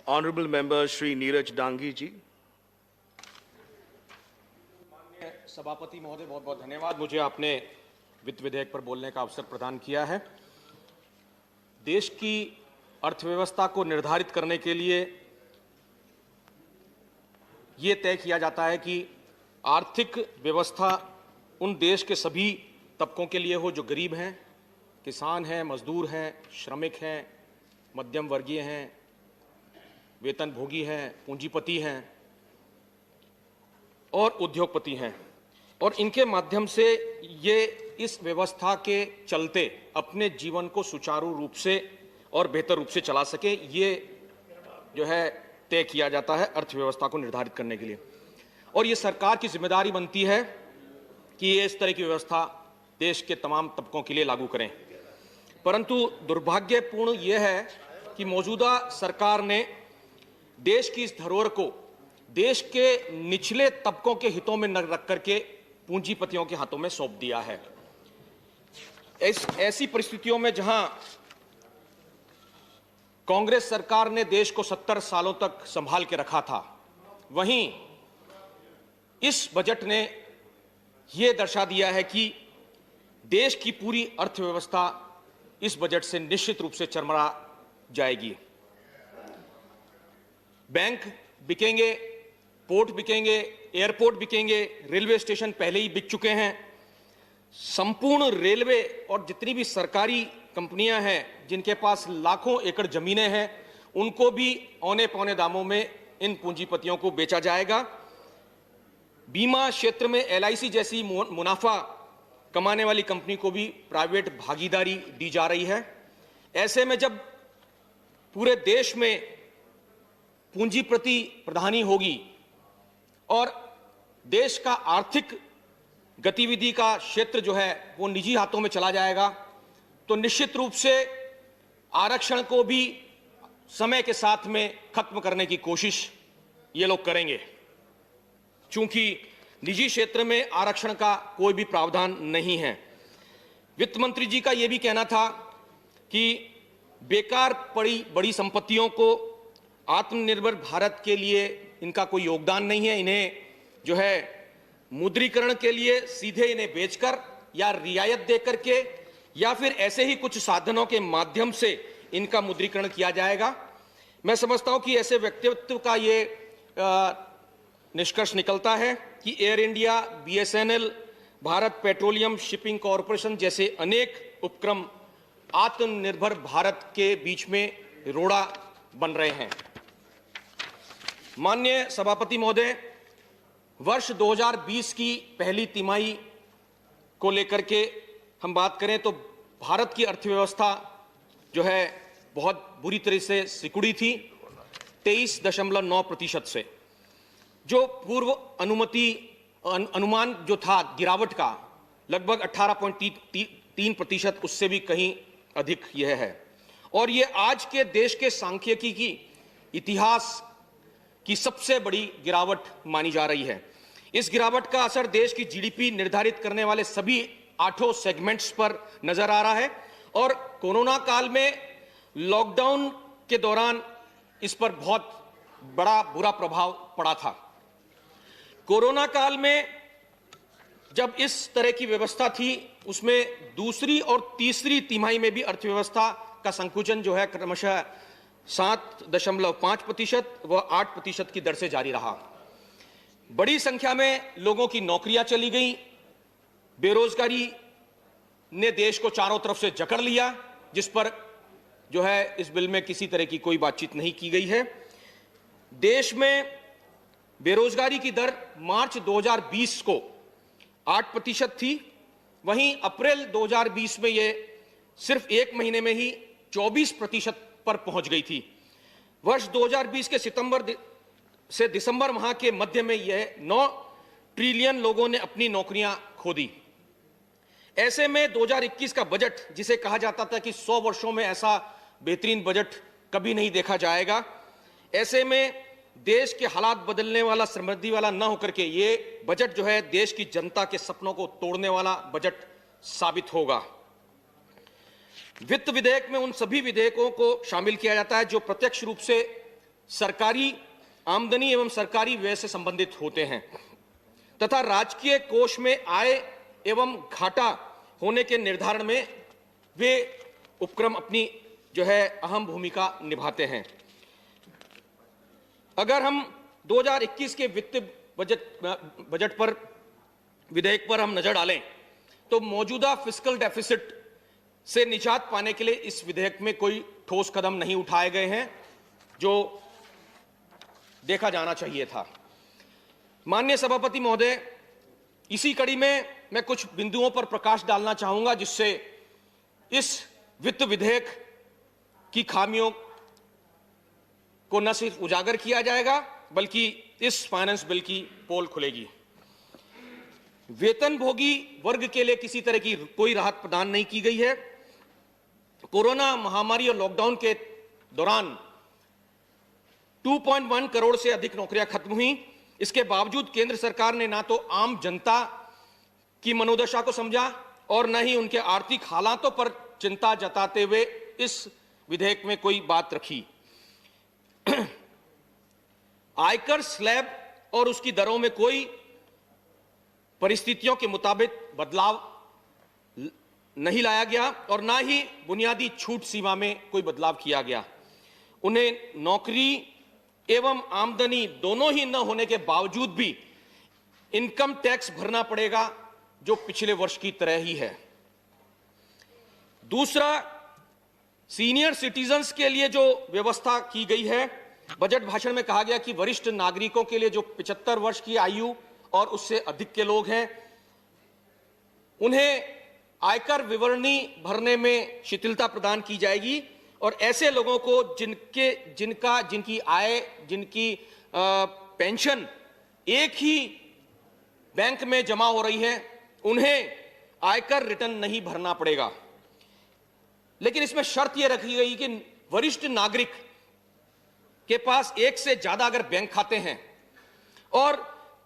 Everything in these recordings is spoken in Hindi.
Honorable Member Shri Neeraj Dangi ji. सभापति महोदय, बहुत बहुत धन्यवाद। मुझे आपने वित्त विधेयक पर बोलने का अवसर प्रदान किया है। देश की अर्थव्यवस्था को निर्धारित करने के लिए ये तय किया जाता है कि आर्थिक व्यवस्था उन देश के सभी तबकों के लिए हो जो गरीब हैं, किसान हैं, मजदूर हैं, श्रमिक हैं, मध्यम वर्गीय हैं, वेतनभोगी हैं, पूंजीपति हैं और उद्योगपति हैं, और इनके माध्यम से ये इस व्यवस्था के चलते अपने जीवन को सुचारू रूप से और बेहतर रूप से चला सके, ये जो है तय किया जाता है अर्थव्यवस्था को निर्धारित करने के लिए। और ये सरकार की जिम्मेदारी बनती है कि ये इस तरह की व्यवस्था देश के तमाम तबकों के लिए लागू करें। परंतु दुर्भाग्यपूर्ण यह है कि मौजूदा सरकार ने देश की इस धरोहर को देश के निचले तबकों के हितों में न रख करके पूंजीपतियों के हाथों में सौंप दिया है। ऐसी परिस्थितियों में जहां कांग्रेस सरकार ने देश को 70 सालों तक संभाल के रखा था, वहीं इस बजट ने यह दर्शा दिया है कि देश की पूरी अर्थव्यवस्था इस बजट से निश्चित रूप से चरमरा जाएगी। बैंक बिकेंगे, पोर्ट बिकेंगे, एयरपोर्ट बिकेंगे, रेलवे स्टेशन पहले ही बिक चुके हैं। संपूर्ण रेलवे और जितनी भी सरकारी कंपनियां हैं जिनके पास लाखों एकड़ जमीनें हैं, उनको भी औने पौने दामों में इन पूंजीपतियों को बेचा जाएगा। बीमा क्षेत्र में LIC जैसी मुनाफा कमाने वाली कंपनी को भी प्राइवेट भागीदारी दी जा रही है। ऐसे में जब पूरे देश में पूंजीपति प्रधानी होगी और देश का आर्थिक गतिविधि का क्षेत्र जो है वो निजी हाथों में चला जाएगा, तो निश्चित रूप से आरक्षण को भी समय के साथ में खत्म करने की कोशिश ये लोग करेंगे, चूंकि निजी क्षेत्र में आरक्षण का कोई भी प्रावधान नहीं है। वित्त मंत्री जी का यह भी कहना था कि बेकार पड़ी बड़ी संपत्तियों को आत्मनिर्भर भारत के लिए इनका कोई योगदान नहीं है, इन्हें जो है मुद्रीकरण के लिए सीधे इन्हें बेचकर या रियायत देकर के या फिर ऐसे ही कुछ साधनों के माध्यम से इनका मुद्रीकरण किया जाएगा। मैं समझता हूं कि ऐसे व्यक्तित्व का ये निष्कर्ष निकलता है कि air India, BSNL, Bharat petroleum shipping corporation जैसे अनेक उपक्रम आत्मनिर्भर भारत के बीच में रोड़ा बन रहे हैं। माननीय सभापति महोदय, वर्ष 2020 की पहली तिमाही को लेकर के हम बात करें तो भारत की अर्थव्यवस्था जो है बहुत बुरी तरह से सिकुड़ी थी, 23.9% से। जो पूर्व अनुमान जो था गिरावट का लगभग 18.3%, उससे भी कहीं अधिक यह है। और ये आज के देश के सांख्यिकी की इतिहास की सबसे बड़ी गिरावट मानी जा रही है। इस गिरावट का असर देश की GDP निर्धारित करने वाले सभी 8 सेगमेंट्स पर नजर आ रहा है, और कोरोना काल में लॉकडाउन के दौरान इस पर बहुत बड़ा बुरा प्रभाव पड़ा था। कोरोना काल में जब इस तरह की व्यवस्था थी, उसमें दूसरी और तीसरी तिमाही में भी अर्थव्यवस्था का संकुचन जो है क्रमशः 7.5% व 8% की दर से जारी रहा। बड़ी संख्या में लोगों की नौकरियां चली गई, बेरोजगारी ने देश को चारों तरफ से जकड़ लिया, जिस पर जो है इस बिल में किसी तरह की कोई बातचीत नहीं की गई है। देश में बेरोजगारी की दर मार्च 2020 को 8% थी, वहीं अप्रैल 2020 में यह सिर्फ एक महीने में ही 24% पर पहुंच गई थी। वर्ष 2020 के सितंबर से दिसंबर माह के मध्य में यह 9 ट्रिलियन लोगों ने अपनी नौकरियां खो दी। ऐसे में 2021 का बजट, जिसे कहा जाता था कि 100 वर्षों में ऐसा बेहतरीन बजट कभी नहीं देखा जाएगा, ऐसे में देश के हालात बदलने वाला, समृद्धि वाला न होकर के ये बजट जो है देश की जनता के सपनों को तोड़ने वाला बजट साबित होगा। वित्त विधेयक में उन सभी विधेयकों को शामिल किया जाता है जो प्रत्यक्ष रूप से सरकारी आमदनी एवं सरकारी व्यय से संबंधित होते हैं तथा राजकीय कोष में आय एवं घाटा होने के निर्धारण में वे उपक्रम अपनी जो है अहम भूमिका निभाते हैं। अगर हम 2021 के वित्त बजट पर विधेयक पर हम नजर डालें तो मौजूदा फिस्कल डेफिसिट से निजात पाने के लिए इस विधेयक में कोई ठोस कदम नहीं उठाए गए हैं जो देखा जाना चाहिए था। माननीय सभापति महोदय, इसी कड़ी में मैं कुछ बिंदुओं पर प्रकाश डालना चाहूंगा जिससे इस वित्त विधेयक की खामियों को न सिर्फ उजागर किया जाएगा बल्कि इस फाइनेंस बिल की पोल खुलेगी। वेतनभोगी वर्ग के लिए किसी तरह की कोई राहत प्रदान नहीं की गई है। कोरोना महामारी और लॉकडाउन के दौरान 2.1 करोड़ से अधिक नौकरियां खत्म हुई। इसके बावजूद केंद्र सरकार ने ना तो आम जनता की मनोदशा को समझा और न ही उनके आर्थिक हालातों पर चिंता जताते हुए इस विधेयक में कोई बात रखी। आयकर स्लैब और उसकी दरों में कोई परिस्थितियों के मुताबिक बदलाव नहीं लाया गया और ना ही बुनियादी छूट सीमा में कोई बदलाव किया गया। उन्हें नौकरी एवं आमदनी दोनों ही न होने के बावजूद भी इनकम टैक्स भरना पड़ेगा जो पिछले वर्ष की तरह ही है। दूसरा, सीनियर सिटीजन्स के लिए जो व्यवस्था की गई है, बजट भाषण में कहा गया कि वरिष्ठ नागरिकों के लिए जो 75 वर्ष की आयु और उससे अधिक के लोग हैं उन्हें आयकर विवरणी भरने में शिथिलता प्रदान की जाएगी और ऐसे लोगों को जिनकी आय, जिनकी पेंशन एक ही बैंक में जमा हो रही है, उन्हें आयकर रिटर्न नहीं भरना पड़ेगा। लेकिन इसमें शर्त यह रखी गई कि वरिष्ठ नागरिक के पास एक से ज्यादा अगर बैंक खाते हैं और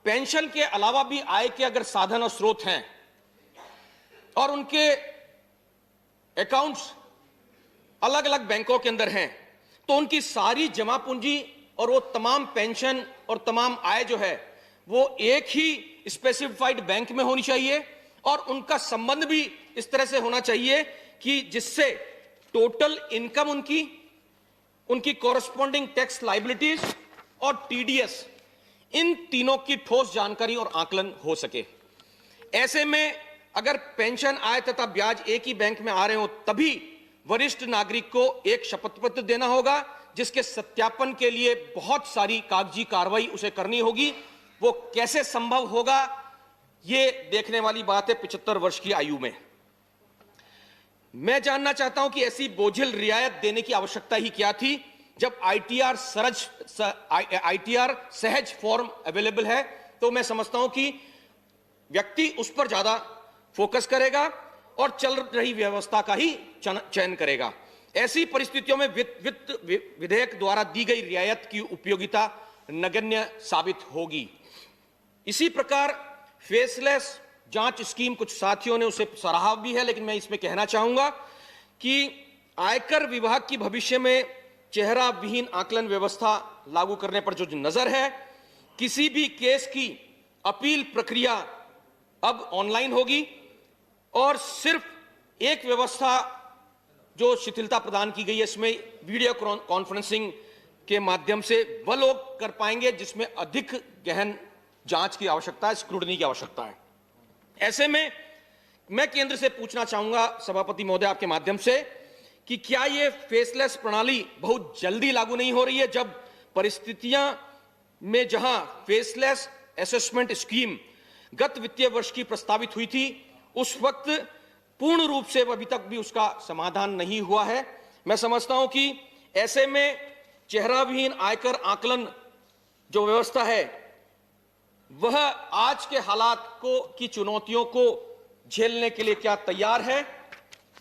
पेंशन के अलावा भी आय के अगर साधन और स्रोत हैं और उनके अकाउंट्स अलग अलग बैंकों के अंदर हैं तो उनकी सारी जमा पूंजी और वो तमाम पेंशन और तमाम आय जो है वो एक ही स्पेसिफाइड बैंक में होनी चाहिए और उनका संबंध भी इस तरह से होना चाहिए कि जिससे टोटल इनकम उनकी कॉरस्पॉन्डिंग टैक्स लायबिलिटीज और टीडीएस इन तीनों की ठोस जानकारी और आकलन हो सके। ऐसे में अगर पेंशन, आय तथा ब्याज एक ही बैंक में आ रहे हो तभी वरिष्ठ नागरिक को एक शपथ पत्र देना होगा जिसके सत्यापन के लिए बहुत सारी कागजी कार्रवाई उसे करनी होगी। वो कैसे संभव होगा ये देखने वाली बात है 75 वर्ष की आयु में। मैं जानना चाहता हूं कि ऐसी बोझिल रियायत देने की आवश्यकता ही क्या थी जब आईटीआर सहज फॉर्म अवेलेबल है। तो मैं समझता हूं कि व्यक्ति उस पर ज्यादा फोकस करेगा और चल रही व्यवस्था का ही चयन करेगा। ऐसी परिस्थितियों में वित्त विधेयक द्वारा दी गई रियायत की उपयोगिता नगण्य साबित होगी। इसी प्रकार फेसलेस जांच स्कीम, कुछ साथियों ने उसे सराहा भी है, लेकिन मैं इसमें कहना चाहूंगा कि आयकर विभाग की भविष्य में चेहरा विहीन आकलन व्यवस्था लागू करने पर जो नजर है, किसी भी केस की अपील प्रक्रिया अब ऑनलाइन होगी और सिर्फ एक व्यवस्था जो शिथिलता प्रदान की गई है इसमें वीडियो कॉन्फ्रेंसिंग के माध्यम से वह लोग कर पाएंगे जिसमें अधिक गहन जांच की आवश्यकता है, स्क्रूटनी की आवश्यकता है। ऐसे में मैं केंद्र से पूछना चाहूंगा सभापति महोदय आपके माध्यम से कि क्या यह फेसलेस प्रणाली बहुत जल्दी लागू नहीं हो रही है जब परिस्थितियां में जहां फेसलेस असेसमेंट स्कीम गत वित्तीय वर्ष की प्रस्तावित हुई थी उस वक्त पूर्ण रूप से अभी तक भी उसका समाधान नहीं हुआ है। मैं समझता हूं कि ऐसे में चेहराविहीन आयकर आकलन जो व्यवस्था है वह आज के हालात की चुनौतियों को झेलने के लिए क्या तैयार है।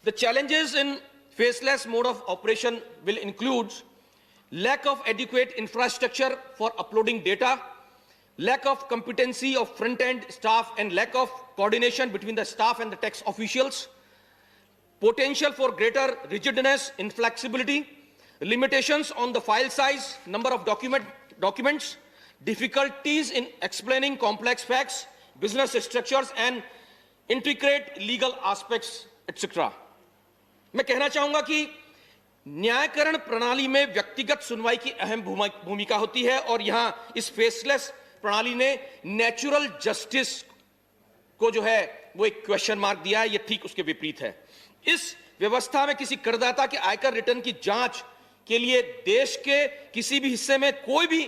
The challenges in faceless mode of operation will include lack of adequate infrastructure for uploading data, lack of competency of front-end staff and lack of coordination between the staff and the tax officials, potential for greater rigidness, inflexibility, limitations on the file size, number of documents, difficulties in explaining complex facts, business structures and intricate legal aspects, etc. मैं कहना चाहूंगा कि न्यायकरण प्रणाली में व्यक्तिगत सुनवाई की अहम भूमिका होती है और यहां इस फेसलेस प्रणाली ने नेचुरल जस्टिस को जो है वो एक क्वेश्चन मार्क दिया है। ये ठीक उसके विपरीत है। इस व्यवस्था में किसी करदाता के आयकर रिटर्न की जांच के लिए देश के किसी भी हिस्से में कोई भी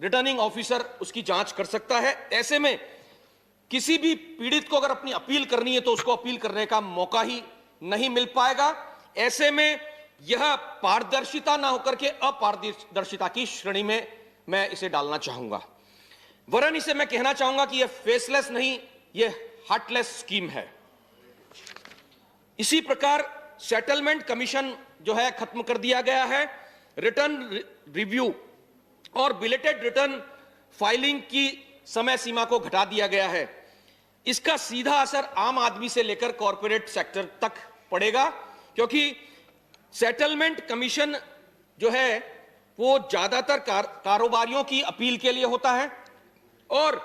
रिटर्निंग ऑफिसर उसकी जांच कर सकता है। ऐसे में किसी भी पीड़ित को अगर अपनी अपील करनी है तो उसको अपील करने का मौका ही नहीं मिल पाएगा। ऐसे में यह पारदर्शिता ना होकर के अपारदर्शिता की श्रेणी में मैं इसे डालना चाहूंगा। वरन इसे मैं कहना चाहूंगा कि यह फेसलेस नहीं, यह हार्टलेस स्कीम है। इसी प्रकार सेटलमेंट कमीशन जो है खत्म कर दिया गया है। रिटर्न रिव्यू और बिलेटेड रिटर्न फाइलिंग की समय सीमा को घटा दिया गया है। इसका सीधा असर आम आदमी से लेकर कॉरपोरेट सेक्टर तक पड़ेगा, क्योंकि सेटलमेंट कमीशन जो है वो ज्यादातर कारोबारियों की अपील के लिए होता है और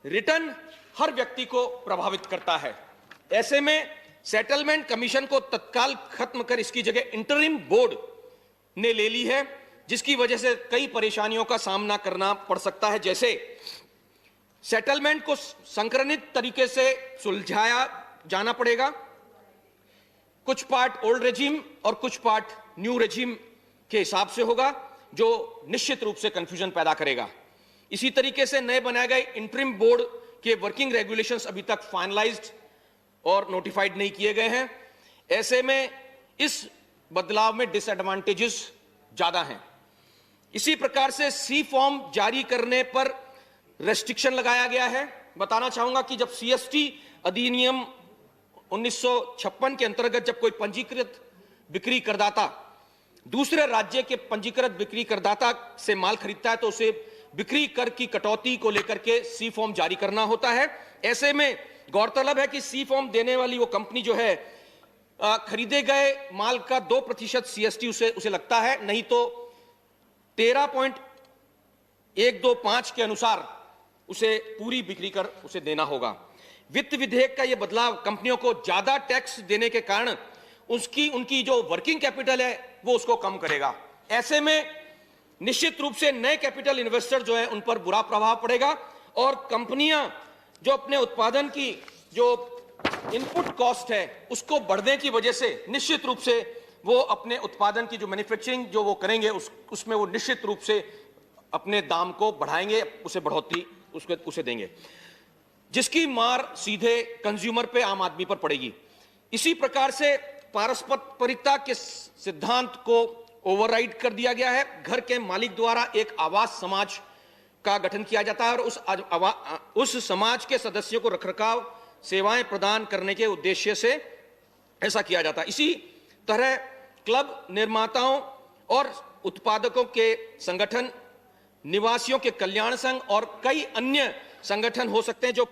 रिटर्न हर व्यक्ति को प्रभावित करता है। ऐसे में सेटलमेंट कमीशन को तत्काल खत्म कर इसकी जगह इंटरिम बोर्ड ने ले ली है, जिसकी वजह से कई परेशानियों का सामना करना पड़ सकता है। जैसे सेटलमेंट को संक्रमित तरीके से सुलझाया जाना पड़ेगा। कुछ पार्ट ओल्ड रेजिम और कुछ पार्ट न्यू रेजिम के हिसाब से होगा, जो निश्चित रूप से कंफ्यूजन पैदा करेगा। इसी तरीके से नए बनाए गए इंटरिम बोर्ड के वर्किंग रेगुलेशंस अभी तक फाइनलाइज्ड और नोटिफाइड नहीं किए गए हैं। ऐसे में इस बदलाव में डिसएडवांटेजेस ज्यादा हैं। इसी प्रकार से सी फॉर्म जारी करने पर रेस्ट्रिक्शन लगाया गया है। बताना चाहूंगा कि जब सीएसटी अधिनियम 1956 के अंतर्गत जब कोई पंजीकृत बिक्री करदाता दूसरे राज्य के पंजीकृत बिक्री करदाता से माल खरीदता है तो उसे बिक्री कर की कटौती को लेकर के सी फॉर्म जारी करना होता है। ऐसे में गौरतलब है कि सी फॉर्म देने वाली वो कंपनी जो है खरीदे गए माल का 2% सीएसटी उसे लगता है, नहीं तो 13.125 के अनुसार उसे पूरी बिक्री कर उसे देना होगा। वित्त विधेयक का यह बदलाव कंपनियों को ज्यादा टैक्स देने के कारण उनकी जो वर्किंग कैपिटल है वो उसको कम करेगा। ऐसे में निश्चित रूप से नए कैपिटल इन्वेस्टर जो है उन पर बुरा प्रभाव पड़ेगा और कंपनियां जो अपने उत्पादन की जो इनपुट कॉस्ट है उसको बढ़ने की वजह से निश्चित रूप से वो अपने उत्पादन की जो मैन्युफैक्चरिंग जो वो करेंगे उसमें वो निश्चित रूप से अपने दाम को बढ़ाएंगे, उसे बढ़ोतरी उसे देंगे, जिसकी मार सीधे कंज्यूमर पे, आम आदमी पर पड़ेगी। इसी प्रकार से पारस्परिकता के सिद्धांत को ओवरराइड कर दिया गया है। घर के मालिक द्वारा एक आवास समाज का गठन किया जाता है और उस समाज के सदस्यों को रखरखाव सेवाएं प्रदान करने के उद्देश्य से ऐसा किया जाता है। इसी तरह क्लब, निर्माताओं और उत्पादकों के संगठन, निवासियों के कल्याण संघ और कई अन्य संगठन हो सकते हैं जो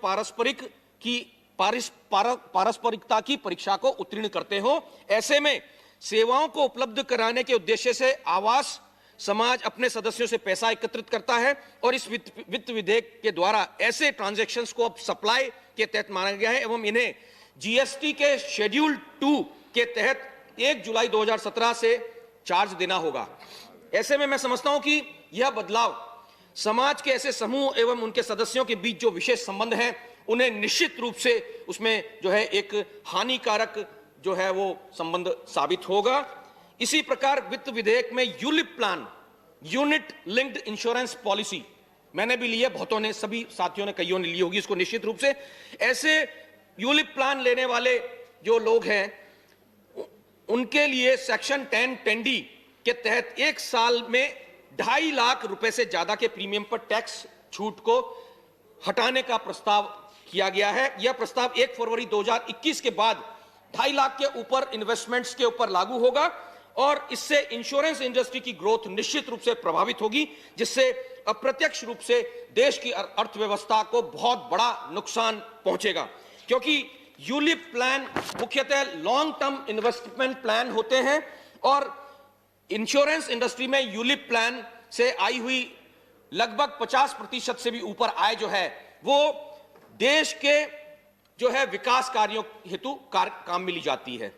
पारस्परिकता की परीक्षा को उत्तीर्ण करते हो। ऐसे में सेवाओं को उपलब्ध कराने के उद्देश्य से आवास समाज अपने सदस्यों से पैसा एकत्रित करता है और इस वित्त विधेयक के द्वारा ऐसे ट्रांजैक्शंस को अब सप्लाई के तहत माना गया है एवं इन्हें जीएसटी के शेड्यूल 2 के तहत 1 जुलाई 2017 से चार्ज देना होगा। ऐसे में मैं समझता हूं कि यह बदलाव समाज के ऐसे समूह एवं उनके सदस्यों के बीच जो विशेष संबंध हैं उन्हें निश्चित रूप से उसमें जो है एक हानिकारक जो है वो संबंध साबित होगा। इसी प्रकार वित्त विधेयक में ULIP plan, unit linked insurance policy, मैंने भी लिया, बहुतों ने, सभी साथियों ने, कईयों ने ली होगी इसको। निश्चित रूप से ऐसे यूलिप प्लान लेने वाले जो लोग हैं उनके लिए सेक्शन 10(10)D के तहत 1 साल में 2.5 लाख रुपए से ज्यादा के प्रीमियम पर टैक्स छूट को हटाने का प्रस्ताव किया गया है। यह प्रस्ताव 1 फरवरी 2021 के बाद 2.5 लाख के ऊपर इन्वेस्टमेंट्स के ऊपर लागू होगा और इससे इंश्योरेंस इंडस्ट्री की ग्रोथ निश्चित रूप से प्रभावित होगी, जिससे अप्रत्यक्ष रूप से देश की अर्थव्यवस्था को बहुत बड़ा नुकसान पहुंचेगा। क्योंकि यूलिप प्लान मुख्यतः लॉन्ग टर्म इन्वेस्टमेंट प्लान होते हैं और इंश्योरेंस इंडस्ट्री में यूलिप प्लान से आई हुई लगभग 50% से भी ऊपर आय जो है वो देश के जो है विकास कार्यों हेतु काम में ली जाती है।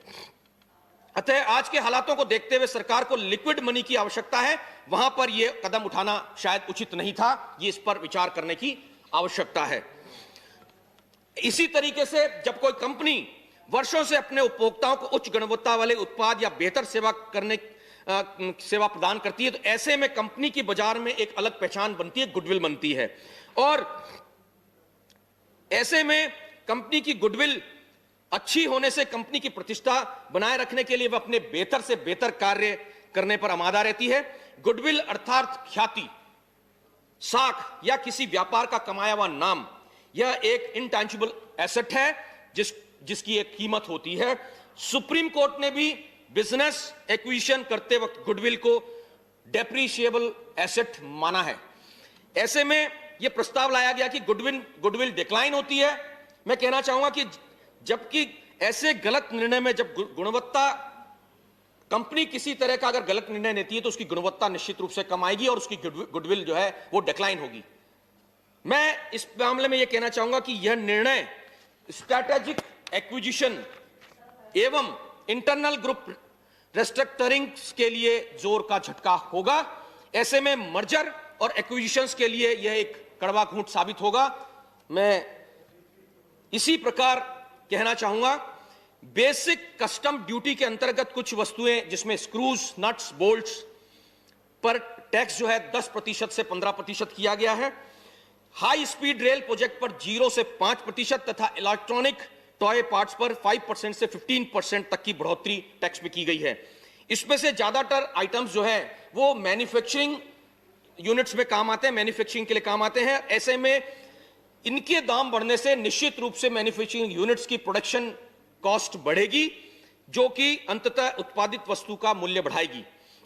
अतः आज के हालातों को देखते हुए सरकार को लिक्विड मनी की आवश्यकता है, वहां पर यह कदम उठाना शायद उचित नहीं था, ये इस पर विचार करने की आवश्यकता है। इसी तरीके से जब कोई कंपनी वर्षों से अपने उपभोक्ताओं को उच्च गुणवत्ता वाले उत्पाद या बेहतर सेवा प्रदान करती है, तो ऐसे में कंपनी की बाजार में एक अलग पहचान बनती है, गुडविल बनती है। और ऐसे में कंपनी की गुडविल अच्छी होने से कंपनी की प्रतिष्ठा बनाए रखने के लिए वह अपने बेहतर से बेहतर कार्य करने पर आमादा रहती है। गुडविल अर्थात ख्याति, साख या किसी व्यापार का कमाया हुआ नाम, यह एक इंटैंजिबल एसेट है जिसकी एक कीमत होती है। सुप्रीम कोर्ट ने भी बिजनेस एक्विजिशन करते वक्त गुडविल को डेप्रिशिएबल एसेट माना है। ऐसे में यह प्रस्ताव लाया गया कि गुडविल डिक्लाइन होती है। मैं कहना चाहूंगा कि जबकि ऐसे गलत निर्णय में जब गुणवत्ता कंपनी किसी तरह का अगर गलत निर्णय लेती है तो उसकी गुणवत्ता निश्चित रूप से कम आएगी और उसकी गुडविल जो है वो डिक्लाइन होगी। मैं इस मामले में यह कहना चाहूंगा कि यह निर्णय स्ट्रैटेजिक एक्विजिशन एवं इंटरनल ग्रुप रिस्ट्रक्चरिंग के लिए जोर का झटका होगा। ऐसे में मर्जर और एक्विजिशंस के लिए यह एक कड़वा घूंट साबित होगा। मैं इसी प्रकार कहना चाहूंगा, बेसिक कस्टम ड्यूटी के अंतर्गत कुछ वस्तुएं जिसमें स्क्रूज, नट्स, बोल्ट्स पर टैक्स जो है 10% से 15% किया गया है। हाई स्पीड रेल प्रोजेक्ट पर 0 से 5% तथा इलेक्ट्रॉनिक टॉय पार्ट्स पर 5% से 15% तक की बढ़ोतरी टैक्स में की गई है। इसमें से ज्यादातर आइटम्स जो है वो मैन्युफैक्चरिंग यूनिट्स में काम आते हैं, मैन्युफैक्चरिंग के लिए काम आते हैं। ऐसे में इनके दाम बढ़ने से निश्चित रूप से मैन्युफैक्चरिंग यूनिट्स की प्रोडक्शन कॉस्ट बढ़ेगी, जो कि अंततः उत्पादित वस्तु का मूल्य बढ़ाएगी।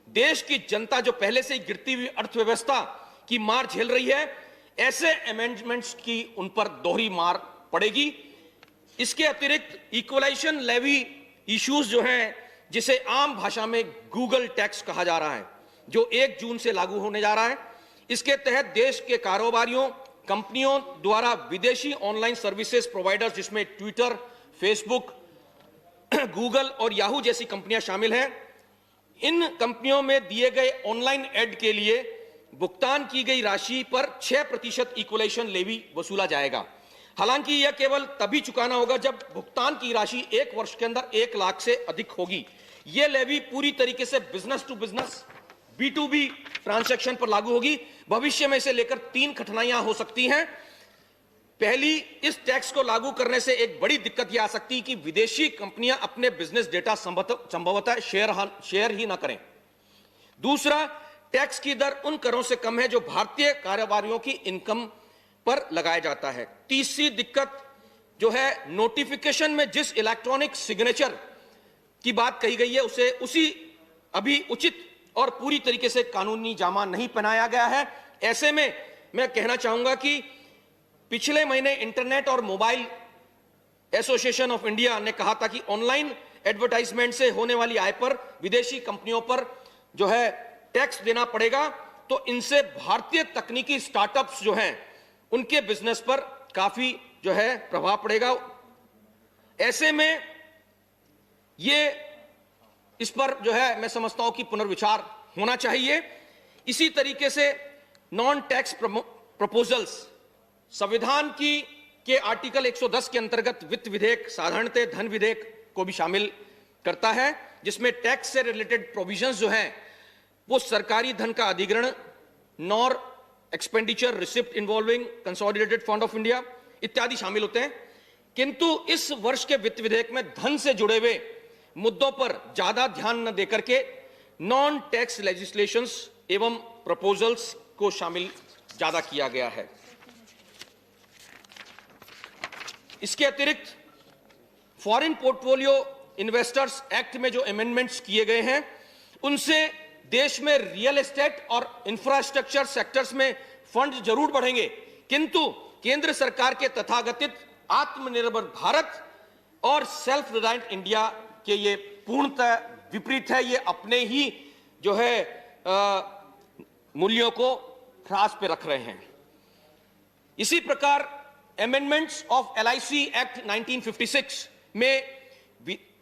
देश की जनता जो पहले से ही गिरती हुई अर्थव्यवस्था की मार झेल रही है, ऐसे अमेंडमेंट्स की उन पर दोहरी मार पड़ेगी। इसके अतिरिक्त इक्वलाइजेशन लेवी इश्यूज जो हैं, जिसे आम भाषा में गूगल टैक्स कहा जा रहा है, जो 1 जून से लागू होने जा रहा है। इसके तहत देश के कारोबारियों, कंपनियों द्वारा विदेशी ऑनलाइन सर्विसेज प्रोवाइडर्स जिसमें ट्विटर, फेसबुक, गूगल और याहू जैसी कंपनियां शामिल हैं, इन कंपनियों में दिए गए ऑनलाइन एड के लिए भुगतान की गई राशि पर 6% इक्वलाइजेशन लेवी वसूला जाएगा। हालांकि यह केवल तभी चुकाना होगा जब भुगतान की राशि 1 वर्ष के अंदर 1 लाख से अधिक होगी। यह लेवी पूरी तरीके से business to business, B2B transaction पर लागू होगी। भविष्य में इसे लेकर 3 कठिनाइयां हो सकती हैं। पहली, इस टैक्स को लागू करने से एक बड़ी दिक्कत यह आ सकती है कि विदेशी कंपनियां अपने बिजनेस डेटा संभवतः शेयर ही ना करें। दूसरा, टैक्स की दर उन करों से कम है जो भारतीय कारोबारियों की इनकम पर लगाया जाता है। तीसरी दिक्कत जो है, नोटिफिकेशन में जिस इलेक्ट्रॉनिक सिग्नेचर की बात कही गई है उसे अभी उचित और पूरी तरीके से कानूनी जामा नहीं पहनाया गया है। ऐसे में मैं कहना चाहूंगा कि पिछले महीने इंटरनेट और मोबाइल एसोसिएशन ऑफ इंडिया ने कहा था कि ऑनलाइन एडवर्टाइजमेंट से होने वाली आय पर विदेशी कंपनियों पर जो है टैक्स देना पड़ेगा, तो इनसे भारतीय तकनीकी स्टार्टअप्स जो हैं उनके बिजनेस पर काफी जो है प्रभाव पड़ेगा। ऐसे में इस पर जो है मैं समझता हूं कि पुनर्विचार होना चाहिए। इसी तरीके से नॉन टैक्स प्रपोजल्स, संविधान के आर्टिकल 110 के अंतर्गत वित्त विधेयक साधारणतः धन विधेयक को भी शामिल करता है, जिसमें टैक्स से रिलेटेड प्रोविजंस जो हैं वो सरकारी धन का अधिग्रहण, nor expenditure receipt involving consolidated fund of India इत्यादि शामिल होते हैं। किंतु इस वर्ष के वित्त विधेयक में धन से जुड़े हुए मुद्दों पर ज्यादा ध्यान न देकर के नॉन टैक्स लेजिस्लेशंस एवं प्रपोजल्स को शामिल ज्यादा किया गया है। इसके अतिरिक्त फॉरेन पोर्टफोलियो इन्वेस्टर्स एक्ट में जो अमेंडमेंट्स किए गए हैं उनसे देश में रियल एस्टेट और इंफ्रास्ट्रक्चर सेक्टर्स में फंड जरूर बढ़ेंगे, किंतु केंद्र सरकार के तथाकथित आत्मनिर्भर भारत और सेल्फ रिलायंट इंडिया के ये पूर्णतः विपरीत है। ये अपने ही जो है मूल्यों को ह्रास पे रख रहे हैं। इसी प्रकार अमेंडमेंट्स ऑफ एलआईसी एक्ट 1956 में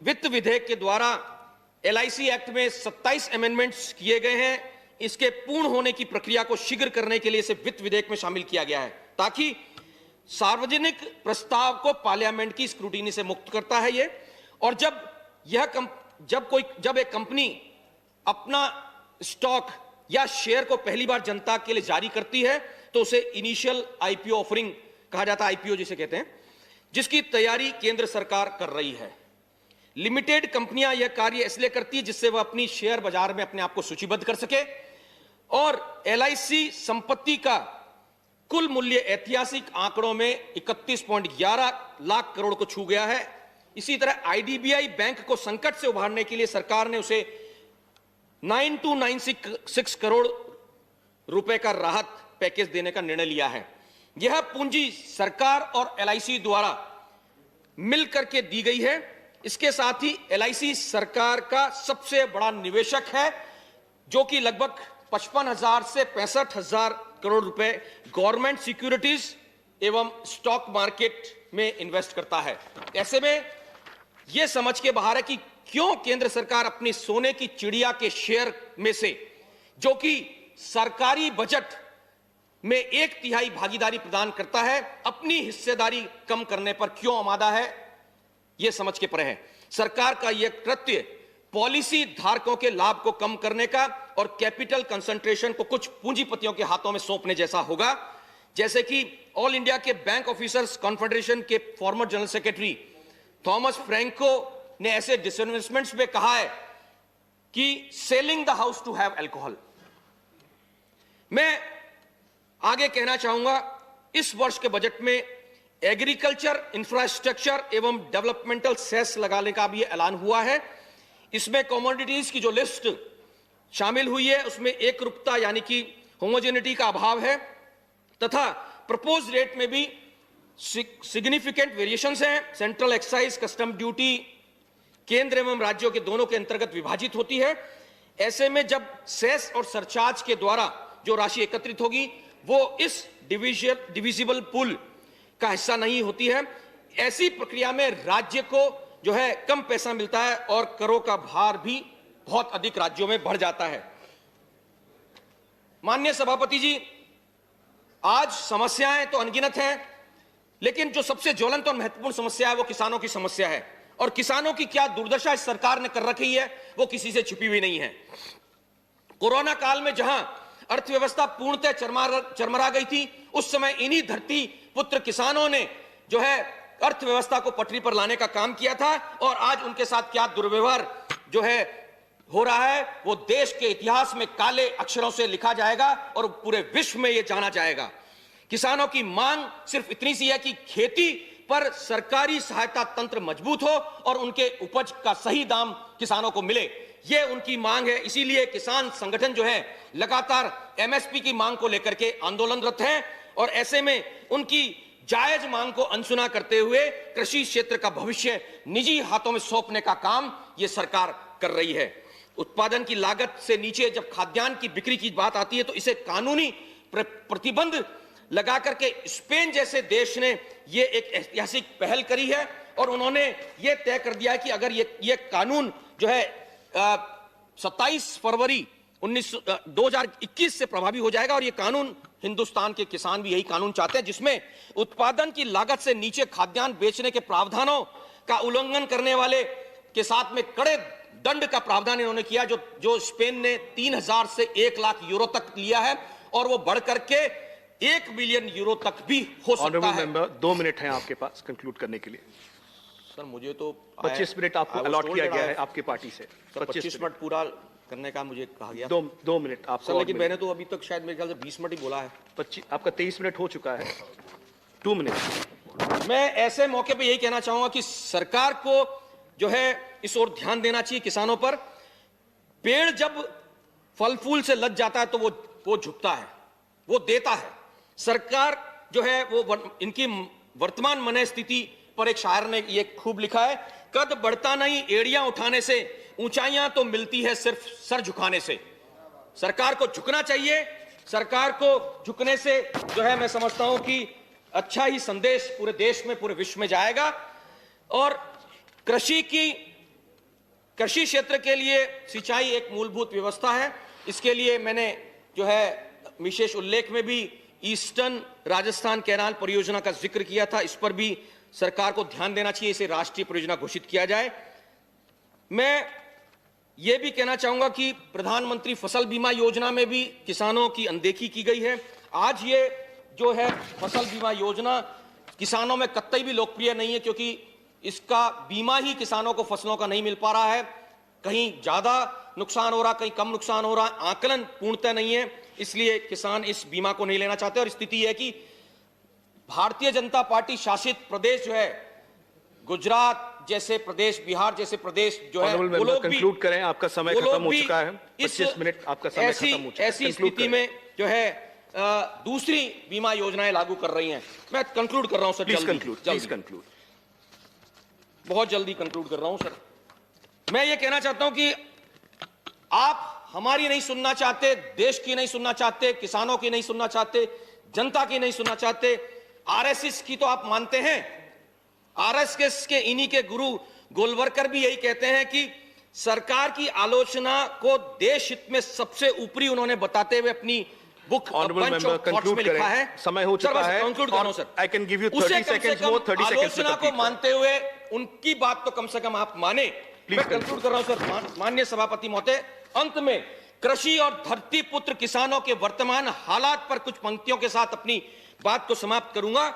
वित्त विधेयक के द्वारा एलआईसी एक्ट में 27 अमेंडमेंट्स किए गए हैं। इसके पूर्ण होने की प्रक्रिया को शीघ्र करने के लिए इसे वित्त विधेयक में शामिल किया गया है, ताकि सार्वजनिक प्रस्ताव को पार्लियामेंट की स्क्रूटिनी से मुक्त करता है ये। और जब एक कंपनी अपना स्टॉक या शेयर को पहली बार जनता के लिए जारी करती है तो उसे इनिशियल आईपीओ ऑफरिंग कहा जाता है, आईपीओ जिसे कहते हैं, जिसकी तैयारी केंद्र सरकार कर रही है। लिमिटेड कंपनियां यह कार्य इसलिए करती है जिससे वह अपनी शेयर बाजार में अपने आप को सूचीबद्ध कर सके। और एलआईसी संपत्ति का कुल मूल्य ऐतिहासिक आंकड़ों में 31.11 लाख करोड़ को छू गया है। इसी तरह आईडीबीआई बैंक को संकट से उभारने के लिए सरकार ने उसे 9296 करोड़ रुपए का राहत पैकेज देने का निर्णय लिया है। यह पूंजी सरकार और एलआईसी द्वारा मिलकर के दी गई है। इसके साथ ही एलआईसी सरकार का सबसे बड़ा निवेशक है, जो कि लगभग 55,000 से 65,000 करोड़ रुपए गवर्नमेंट सिक्योरिटीज एवं स्टॉक मार्केट में इन्वेस्ट करता है। ऐसे में यह समझ के बाहर है कि क्यों केंद्र सरकार अपनी सोने की चिड़िया के शेयर में से, जो कि सरकारी बजट में 1/3 भागीदारी प्रदान करता है, अपनी हिस्सेदारी कम करने पर क्यों आमादा है, यह समझ के परे है। सरकार का यह कृत्य पॉलिसी धारकों के लाभ को कम करने का और कैपिटल कंसंट्रेशन को कुछ पूंजीपतियों के हाथों में सौंपने जैसा होगा। जैसे कि ऑल इंडिया के बैंक ऑफिसर्स कॉन्फेडरेशन के former general secretary Thomas Franco ने ऐसे डिसइन्वेस्टमेंट्स में कहा है कि selling the house to have alcohol. मैं आगे कहना चाहूंगा, इस वर्ष के बजट में एग्रीकल्चर, इंफ्रास्ट्रक्चर एवं डेवलपमेंटल सेस लगाने का भी ऐलान हुआ है। इसमें कमोडिटीज की जो लिस्ट शामिल हुई है उसमें एकरूपता यानी कि होमोजेनिटी का अभाव है, तथा प्रपोज रेट में भी सिग्निफिकेंट वेरिएशंस हैं। सेंट्रल एक्साइज कस्टम ड्यूटी केंद्र एवं राज्यों के दोनों के अंतर्गत विभाजित होती है। ऐसे में जब सेस और सरचार्ज के द्वारा जो राशि एकत्रित होगी वो इस डिविजिबल पूल का हिस्सा नहीं होती है। ऐसी प्रक्रिया में राज्य को जो है कम पैसा मिलता है और करों का भार भी बहुत अधिक राज्यों में बढ़ जाता है। माननीय सभापति जी, आज समस्याएं तो अनगिनत हैं, लेकिन जो सबसे ज्वलंत और महत्वपूर्ण समस्या है वो किसानों की समस्या है। और किसानों की क्या दुर्दशा इस सरकार ने कर रखी है वो किसी से छिपी हुई नहीं है। कोरोना काल में जहां अर्थव्यवस्था पूर्णतः चरमरा गई थी, उस समय इन्हीं धरती पुत्र किसानों ने जो है अर्थव्यवस्था को पटरी पर लाने का काम किया था। और आज उनके साथ क्या दुर्व्यवहार जो है हो रहा है वो देश के इतिहास में काले अक्षरों से लिखा जाएगा और पूरे विश्व में यह जाना जाएगा। किसानों की मांग सिर्फ इतनी सी है कि खेती पर सरकारी सहायता तंत्र मजबूत हो और उनके उपज का सही दाम किसानों को मिले, ये उनकी मांग है। इसीलिए किसान संगठन जो है लगातार एमएसपी की मांग को लेकर के आंदोलनरत हैं और ऐसे में उनकी जायज मांग को अनसुना करते हुए कृषि क्षेत्र का भविष्य निजी हाथों में सौंपने का काम ये सरकार कर रही है। उत्पादन की लागत से नीचे जब खाद्यान्न की बिक्री की बात आती है तो इसे कानूनी प्रतिबंध लगा करके स्पेन जैसे देश ने ये एक ऐतिहासिक पहल करी है और उन्होंने ये तय कर दिया है कि अगर ये कानून जो है 27 फरवरी 2021 से प्रभावी हो जाएगा। और ये कानून हिंदुस्तान के किसान भी यही कानून चाहते हैं, जिसमें उत्पादन की लागत से नीचे खाद्यान्न बेचने के प्रावधानों का उल्लंघन करने वाले के साथ में कड़े दंड का प्रावधान इन्होंने किया, जो स्पेन ने 3,000 से 1 लाख यूरो तक लिया है और वो बढ़ करके 1 बिलियन यूरो तक भी हो सकता है। मेंबर 2 मिनट हैं आपके पास कंक्लूड करने के लिए। सर मुझे तो 25 मिनट आपको अलॉट किया गया है आपकी पार्टी से। 25 मिनट पूरा करने का मुझे कहा गया। 2 मिनट आप सर, लेकिन मैंने तो अभी तक शायद मेरे ख्याल से 20 मिनट ही बोला है। 25 आपका 23 मिनट हो चुका है। 2 मिनट। मैं ऐसे मौके पे यही कहना चाहूंगा कि सरकार को जो है इस ओर ध्यान देना चाहिए किसानों पर। पेड़ जब फल फूल से लद जाता है तो वो झुकता है, वो देता है। सरकार जो है वो इनकी वर्तमान मनस्थिति पर एक शायर ने ये खूब लिखा है, कद बढ़ता नहीं एड़ियां उठाने से, ऊंचाइयां तो मिलती है सिर्फ सर झुकाने से। सरकार को झुकना चाहिए। सरकार को झुकने से जो है मैं समझता हूं कि अच्छा ही संदेश पूरे देश में, पूरे विश्व में जाएगा। और कृषि क्षेत्र के लिए सिंचाई एक मूलभूत व्यवस्था है। इसके लिए मैंने जो है विशेष उल्लेख में भी ईस्टर्न राजस्थान कैनाल परियोजना का जिक्र किया था। इस पर भी सरकार को ध्यान देना चाहिए, इसे राष्ट्रीय परियोजना घोषित किया जाए। मैं यह भी कहना चाहूंगा कि प्रधानमंत्री फसल बीमा योजना में भी किसानों की अनदेखी की गई है। आज ये जो है फसल बीमा योजना किसानों में कतई भी लोकप्रिय नहीं है, क्योंकि इसका बीमा ही किसानों को फसलों का नहीं मिल पा रहा है। कहीं ज्यादा नुकसान हो रहा, कहीं कम नुकसान हो रहा, आकलन पूर्णतः नहीं है, इसलिए किसान इस बीमा को नहीं लेना चाहते। और स्थिति है कि भारतीय जनता पार्टी शासित प्रदेश जो है, गुजरात जैसे प्रदेश, बिहार जैसे प्रदेश जो है, वो लोग भी कंक्लूड करें, आपका समय खत्म हो चुका है। 25 मिनट आपका समय खत्म हो चुका है। ऐसी स्थिति में जो है दूसरी बीमा योजनाएं लागू कर रही हैं। मैं कंक्लूड कर रहा हूं सर, प्लीज कंक्लूड। बहुत जल्दी कंक्लूड कर रहा हूं सर। मैं ये कहना चाहता हूं कि आप हमारी नहीं सुनना चाहते, देश की नहीं सुनना चाहते, किसानों की नहीं सुनना चाहते, जनता की नहीं सुनना चाहते। आरएसएस की तो आप मानते हैं। आरएसएस के इन्हीं के गुरु गोलवलकर भी यही कहते हैं कि सरकार की आलोचना को देश हित में सबसे ऊपरी उन्होंने बताते हुए अपनी बुक बंच ऑफ थॉट्स में लिखा है। समय हो चुका है, कंक्लूड कर रहा हूं sir. I can give you 30 seconds more. 30 seconds आलोचना को मानते हुए उनकी बात तो कम से कम आप माने। मैं कंक्लूड कर रहा हूं सर। माननीय सभापति महोदय, अंत में कृषि और धरती पुत्र किसानों के वर्तमान हालात पर कुछ पंक्तियों के साथ अपनी बात को समाप्त करूंगा।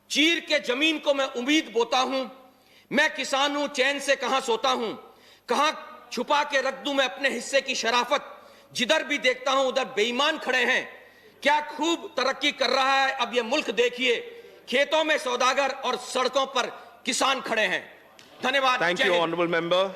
चीर के जमीन को मैं उम्मीद बोता हूं, मैं किसान हूं, चैन से कहां सोता हूं, कहां छुपा के रख दूं मैं अपने हिस्से की शराफत। जिधर भी देखता हूं उधर बेईमान खड़े हैं। क्या खूब तरक्की कर रहा है अब यह मुल्क देखिए, खेतों में सौदागर और सड़कों पर किसान खड़े हैं। धन्यवाद। Thank you honourable member.